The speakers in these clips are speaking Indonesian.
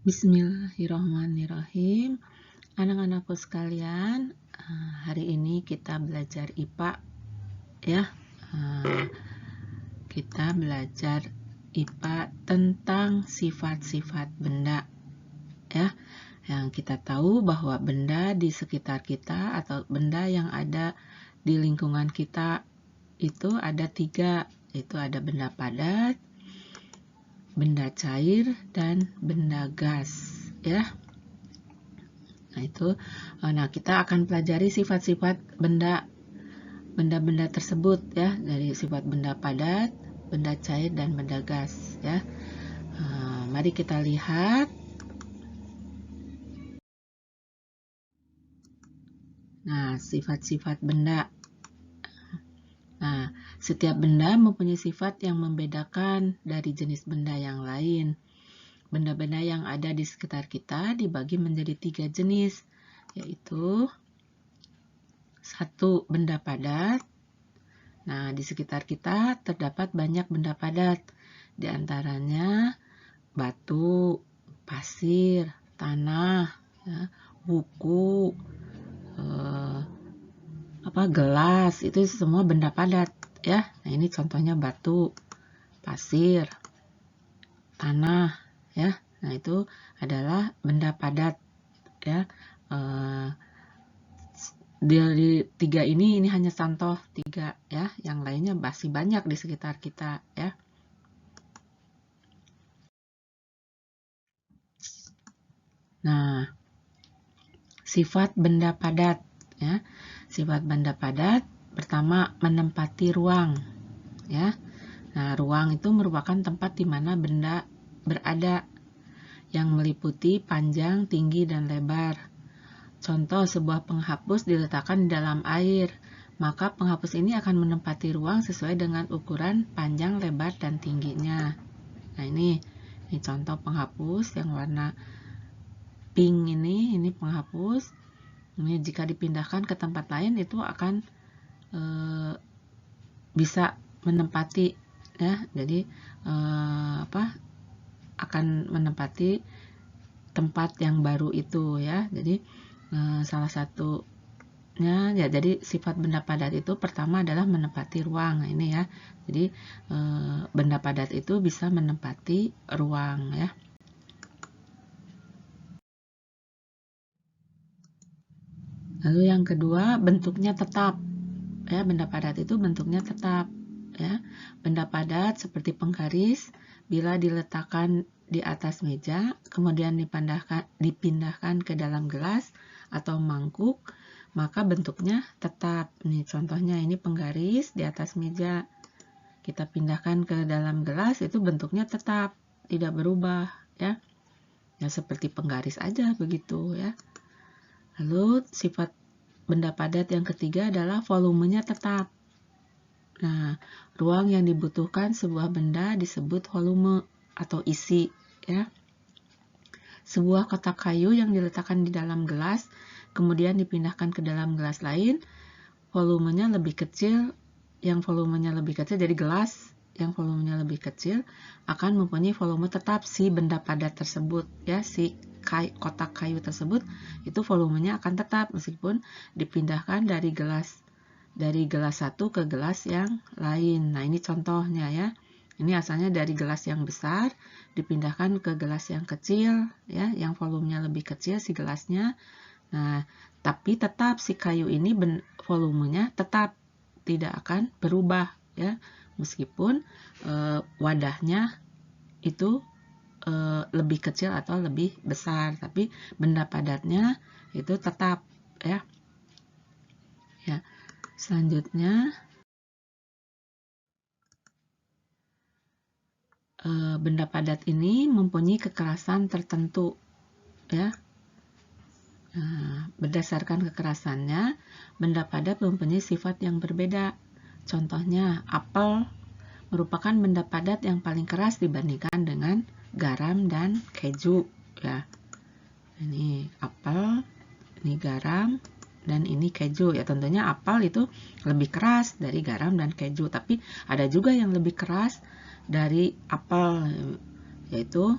Bismillahirrahmanirrahim. Anak-anakku sekalian, hari ini kita belajar IPA ya. Kita belajar IPA tentang sifat-sifat benda ya. Yang kita tahu bahwa benda di sekitar kita atau benda yang ada di lingkungan kita itu ada 3, yaitu ada benda padat, benda cair, dan benda gas ya. Nah, kita akan pelajari sifat-sifat benda-benda tersebut ya, dari sifat benda padat, benda cair, dan benda gas ya. Mari kita lihat. Nah, sifat-sifat benda. Nah, setiap benda mempunyai sifat yang membedakan dari jenis benda yang lain. Benda-benda yang ada di sekitar kita dibagi menjadi 3 jenis, yaitu 1. Benda padat. Nah, di sekitar kita terdapat banyak benda padat, di antaranya batu, pasir, tanah, ya, buku, gelas, itu semua benda padat ya. Nah, ini contohnya batu, pasir, tanah ya. Nah, itu adalah benda padat ya. Dari 3 ini hanya contoh 3 ya, yang lainnya masih banyak di sekitar kita ya. Nah, sifat benda padat ya. Sifat benda padat pertama, menempati ruang ya. Nah, ruang itu merupakan tempat di mana benda berada yang meliputi panjang, tinggi, dan lebar. Contoh, sebuah penghapus diletakkan di dalam air, maka penghapus ini akan menempati ruang sesuai dengan ukuran panjang, lebar, dan tingginya. Nah, ini contoh penghapus yang warna pink ini penghapus. Ini jika dipindahkan ke tempat lain itu akan bisa menempati ya. Jadi akan menempati tempat yang baru itu ya. Jadi salah satunya ya, jadi sifat benda padat itu pertama adalah menempati ruang. Nah, ini ya. Jadi benda padat itu bisa menempati ruang ya. Lalu yang kedua, bentuknya tetap ya. Benda padat itu bentuknya tetap ya. Benda padat seperti penggaris bila diletakkan di atas meja kemudian dipindahkan ke dalam gelas atau mangkuk, maka bentuknya tetap. Nih contohnya, ini penggaris di atas meja, kita pindahkan ke dalam gelas, itu bentuknya tetap, tidak berubah ya. Ya, seperti penggaris aja begitu ya. Lalu sifat benda padat yang ketiga adalah volumenya tetap. Nah, ruang yang dibutuhkan sebuah benda disebut volume atau isi ya. Sebuah kotak kayu yang diletakkan di dalam gelas kemudian dipindahkan ke dalam gelas lain, volumenya lebih kecil. Yang volumenya lebih kecil, jadi gelas yang volumenya lebih kecil akan mempunyai volume tetap si benda padat tersebut ya. Si kotak kayu tersebut itu volumenya akan tetap meskipun dipindahkan dari gelas satu ke gelas yang lain. Nah, ini contohnya ya. Ini asalnya dari gelas yang besar dipindahkan ke gelas yang kecil ya, yang volumenya lebih kecil si gelasnya. Nah, tapi tetap si kayu ini volumenya tetap tidak akan berubah ya, meskipun wadahnya itu lebih kecil atau lebih besar, tapi benda padatnya itu tetap ya. Ya, selanjutnya benda padat ini mempunyai kekerasan tertentu ya. Berdasarkan kekerasannya, benda padat mempunyai sifat yang berbeda. Contohnya, apel merupakan benda padat yang paling keras dibandingkan dengan garam dan keju ya. Ini apel, ini garam, dan ini keju ya. Tentunya apel itu lebih keras dari garam dan keju, tapi ada juga yang lebih keras dari apel, yaitu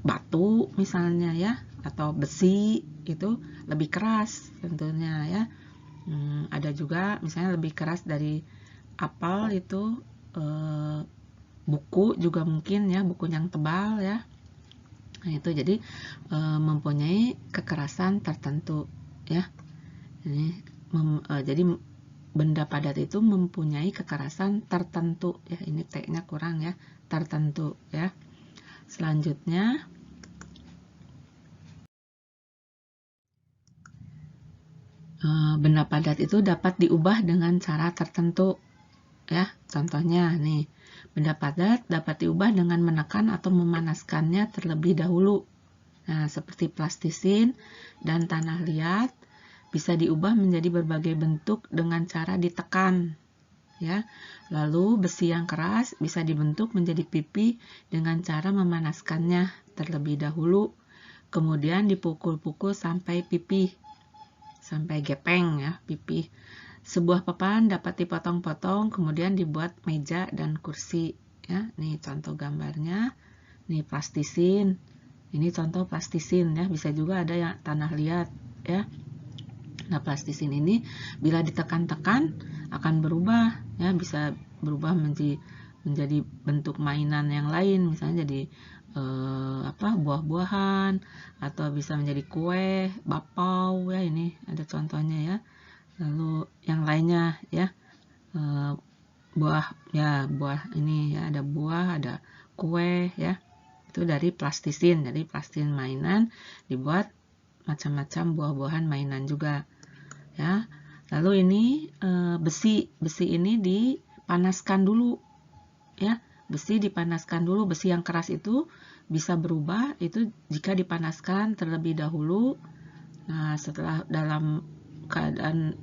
batu misalnya ya, atau besi, itu lebih keras tentunya ya. Ada juga misalnya lebih keras dari apel itu, buku juga mungkin ya, buku yang tebal ya. Nah itu jadi mempunyai kekerasan tertentu ya. Ini jadi benda padat itu mempunyai kekerasan tertentu ya. Ini T-nya kurang ya, tertentu ya. Selanjutnya benda padat itu dapat diubah dengan cara tertentu ya. Contohnya nih, benda padat dapat diubah dengan menekan atau memanaskannya terlebih dahulu. Nah, seperti plastisin dan tanah liat bisa diubah menjadi berbagai bentuk dengan cara ditekan ya. Lalu besi yang keras bisa dibentuk menjadi pipih dengan cara memanaskannya terlebih dahulu, kemudian dipukul-pukul sampai pipih, sampai gepeng ya, pipih. Sebuah papan dapat dipotong-potong kemudian dibuat meja dan kursi ya. Nih contoh gambarnya, nih plastisin. Ini contoh plastisin ya, bisa juga ada yang tanah liat ya. Nah, plastisin ini bila ditekan-tekan akan berubah ya, bisa berubah menjadi bentuk mainan yang lain, misalnya jadi buah-buahan, atau bisa menjadi kue, bapau ya, ini ada contohnya ya. Lalu yang lainnya ya, buah ini ya, ada buah, ada kue ya. Itu dari plastisin. Jadi plastisin mainan dibuat macam-macam buah-buahan mainan juga ya. Lalu ini besi ini dipanaskan dulu ya. Besi dipanaskan dulu. Besi yang keras itu bisa berubah itu jika dipanaskan terlebih dahulu. Nah, setelah dalam keadaan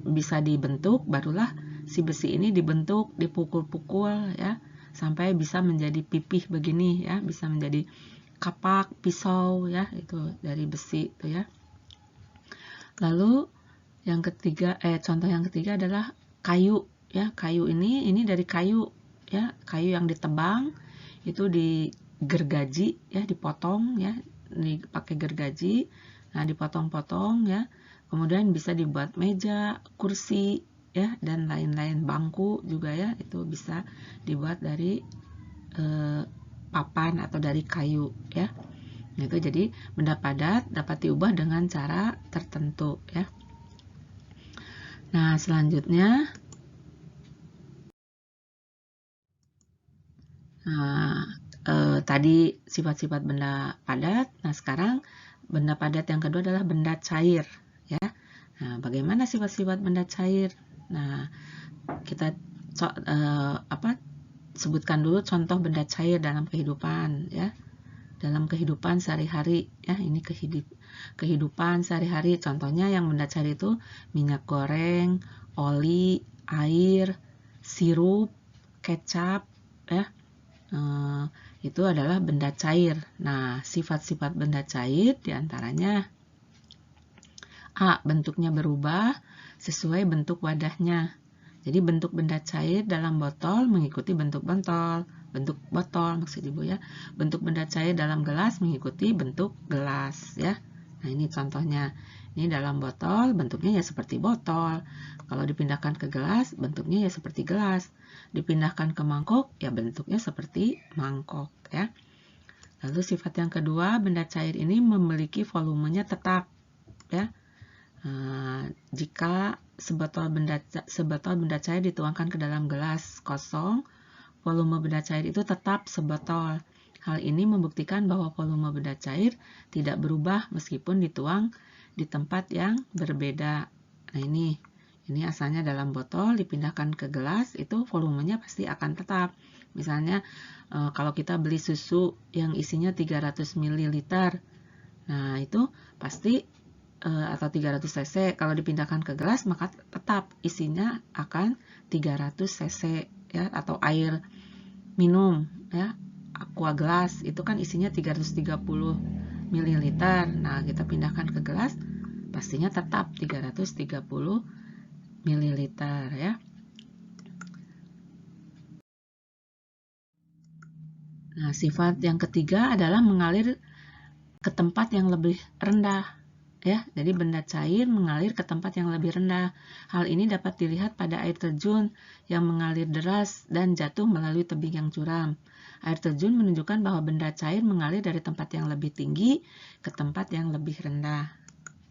bisa dibentuk, barulah si besi ini dibentuk, dipukul-pukul ya, sampai bisa menjadi pipih begini ya, bisa menjadi kapak pisau ya, itu dari besi itu ya. Lalu yang ketiga, contoh yang ketiga adalah kayu ya. Kayu ini dari kayu ya, kayu yang ditebang itu digergaji ya, dipotong ya, dipakai gergaji. Nah, dipotong-potong ya. Kemudian bisa dibuat meja, kursi ya, dan lain-lain, bangku juga ya, itu bisa dibuat dari papan atau dari kayu ya. Itu jadi benda padat dapat diubah dengan cara tertentu ya. Nah, selanjutnya tadi sifat-sifat benda padat. Nah, sekarang benda padat yang kedua adalah benda cair ya. Nah, bagaimana sifat-sifat benda cair? Nah, kita sebutkan dulu contoh benda cair dalam kehidupan ya. Dalam kehidupan sehari-hari ya, ini kehidupan sehari-hari. Contohnya yang benda cair itu minyak goreng, oli, air, sirup, kecap ya. Itu adalah benda cair. Nah, sifat-sifat benda cair diantaranya A. Bentuknya berubah sesuai bentuk wadahnya. Jadi bentuk benda cair dalam botol mengikuti bentuk botol maksud Ibu ya. Bentuk benda cair dalam gelas mengikuti bentuk gelas ya. Nah, ini contohnya. Ini dalam botol bentuknya ya seperti botol. Kalau dipindahkan ke gelas bentuknya ya seperti gelas. Dipindahkan ke mangkok ya bentuknya seperti mangkok ya. Lalu sifat yang kedua, benda cair ini memiliki volumenya tetap ya. Jika sebotol benda cair dituangkan ke dalam gelas kosong, volume benda cair itu tetap sebotol. Hal ini membuktikan bahwa volume benda cair tidak berubah meskipun dituang di tempat yang berbeda. Nah, ini asalnya dalam botol, dipindahkan ke gelas, itu volumenya pasti akan tetap. Misalnya kalau kita beli susu yang isinya 300 ml, nah itu pasti atau 300 cc, kalau dipindahkan ke gelas maka tetap isinya akan 300 cc ya, atau air minum ya, aqua gelas itu kan isinya 330 ml. Nah, kita pindahkan ke gelas pastinya tetap 330 ml ya. Nah, sifat yang ketiga adalah mengalir ke tempat yang lebih rendah. Ya, jadi benda cair mengalir ke tempat yang lebih rendah. Hal ini dapat dilihat pada air terjun yang mengalir deras dan jatuh melalui tebing yang curam. Air terjun menunjukkan bahwa benda cair mengalir dari tempat yang lebih tinggi ke tempat yang lebih rendah.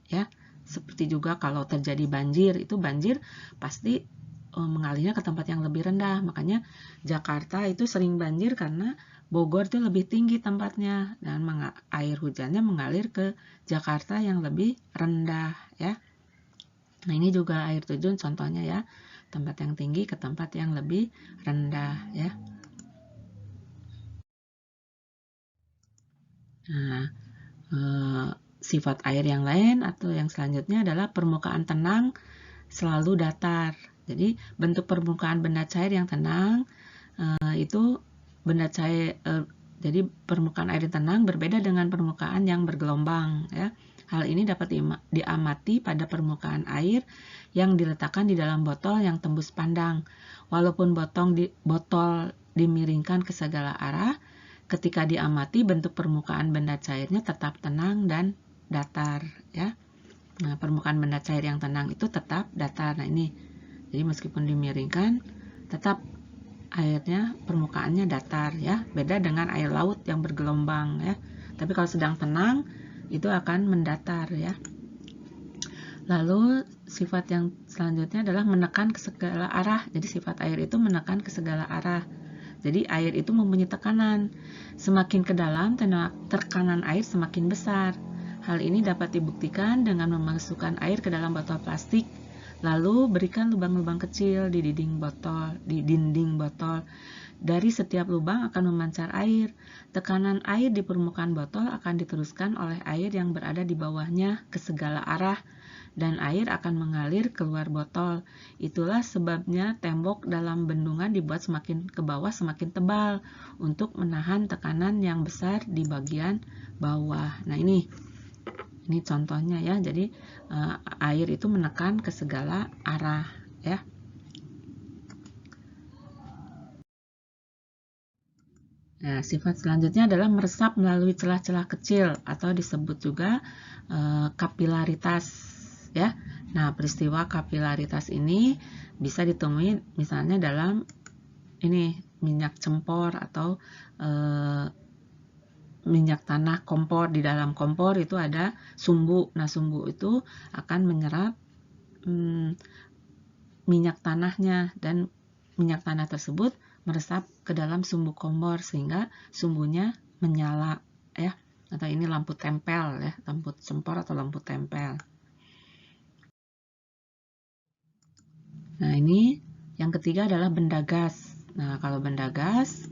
Ya, seperti juga kalau terjadi banjir, itu banjir pasti mengalirnya ke tempat yang lebih rendah. Makanya Jakarta itu sering banjir karena Bogor itu lebih tinggi tempatnya dan air hujannya mengalir ke Jakarta yang lebih rendah ya. Nah, ini juga air terjun contohnya ya. Tempat yang tinggi ke tempat yang lebih rendah ya. Nah, sifat air yang lain atau yang selanjutnya adalah permukaan tenang selalu datar. Jadi bentuk permukaan benda cair yang tenang itu benda cair, jadi permukaan air tenang berbeda dengan permukaan yang bergelombang ya. Hal ini dapat diamati pada permukaan air yang diletakkan di dalam botol yang tembus pandang. Walaupun botol dimiringkan ke segala arah, ketika diamati bentuk permukaan benda cairnya tetap tenang dan datar ya. Nah, permukaan benda cair yang tenang itu tetap datar. Nah, ini jadi meskipun dimiringkan tetap airnya permukaannya datar ya, beda dengan air laut yang bergelombang ya. Tapi kalau sedang tenang itu akan mendatar ya. Lalu sifat yang selanjutnya adalah menekan ke segala arah. Jadi sifat air itu menekan ke segala arah. Jadi air itu mempunyai tekanan. Semakin ke dalam, tekanan air semakin besar. Hal ini dapat dibuktikan dengan memasukkan air ke dalam botol plastik. Lalu berikan lubang-lubang kecil di dinding botol. Dari setiap lubang akan memancar air. Tekanan air di permukaan botol akan diteruskan oleh air yang berada di bawahnya ke segala arah dan air akan mengalir keluar botol. Itulah sebabnya tembok dalam bendungan dibuat semakin ke bawah semakin tebal untuk menahan tekanan yang besar di bagian bawah. Nah, ini contohnya ya. Jadi air itu menekan ke segala arah ya. Nah, sifat selanjutnya adalah meresap melalui celah-celah kecil atau disebut juga kapilaritas ya. Nah, peristiwa kapilaritas ini bisa ditemui misalnya dalam ini minyak cempor atau minyak tanah kompor. Di dalam kompor itu ada sumbu. Nah, sumbu itu akan menyerap minyak tanahnya dan minyak tanah tersebut meresap ke dalam sumbu kompor sehingga sumbunya menyala ya. Atau ini lampu tempel ya, lampu cempor atau lampu tempel. Nah, ini yang ketiga adalah benda gas. Nah, kalau benda gas,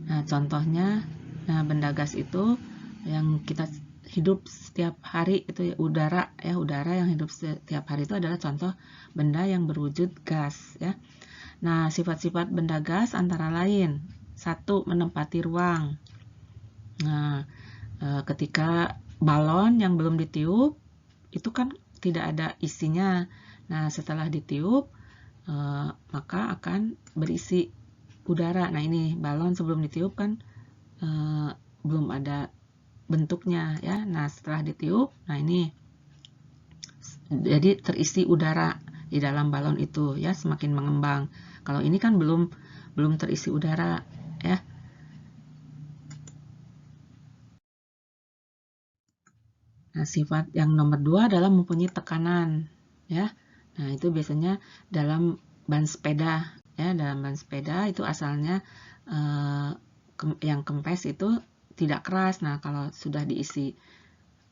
nah contohnya, nah benda gas itu yang kita hidup setiap hari itu ya, udara yang hidup setiap hari itu adalah contoh benda yang berwujud gas ya. Nah, sifat-sifat benda gas antara lain, 1. Menempati ruang. Nah, ketika balon yang belum ditiup itu kan tidak ada isinya. Nah, setelah ditiup maka akan berisi udara. Nah, ini balon sebelum ditiup kan belum ada bentuknya ya. Nah, setelah ditiup, nah ini jadi terisi udara di dalam balon itu ya, semakin mengembang. Kalau ini kan belum terisi udara ya. Nah, sifat yang nomor 2 adalah mempunyai tekanan ya. Nah, itu biasanya dalam ban sepeda ya. Dalam ban sepeda itu asalnya yang kempes itu tidak keras. Nah, kalau sudah diisi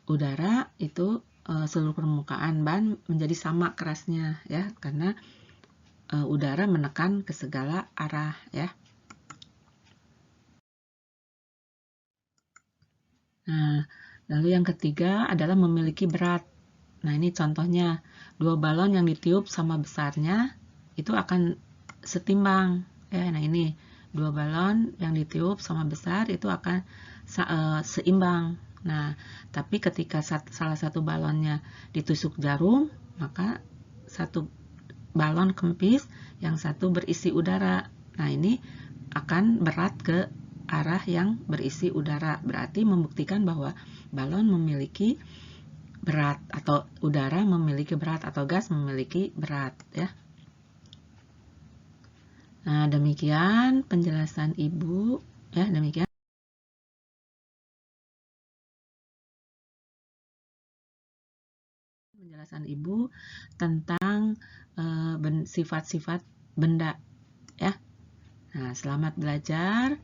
udara itu seluruh permukaan ban menjadi sama kerasnya ya, karena udara menekan ke segala arah ya. Nah, lalu yang ketiga adalah memiliki berat. Nah, ini contohnya 2 balon yang ditiup sama besarnya itu akan setimbang ya. Nah, ini 2 balon yang ditiup sama besar itu akan seimbang. Nah, tapi ketika salah satu balonnya ditusuk jarum, maka satu balon kempis, yang satu berisi udara. Nah, ini akan berat ke arah yang berisi udara. Berarti membuktikan bahwa balon memiliki berat, atau udara memiliki berat, atau gas memiliki berat, ya. Nah, demikian penjelasan Ibu, ya, demikian penjelasan Ibu tentang sifat-sifat benda, ya. Nah, selamat belajar.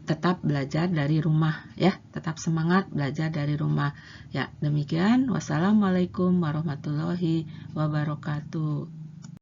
Tetap belajar dari rumah, ya. Tetap semangat belajar dari rumah. Ya, demikian. Wassalamualaikum warahmatullahi wabarakatuh.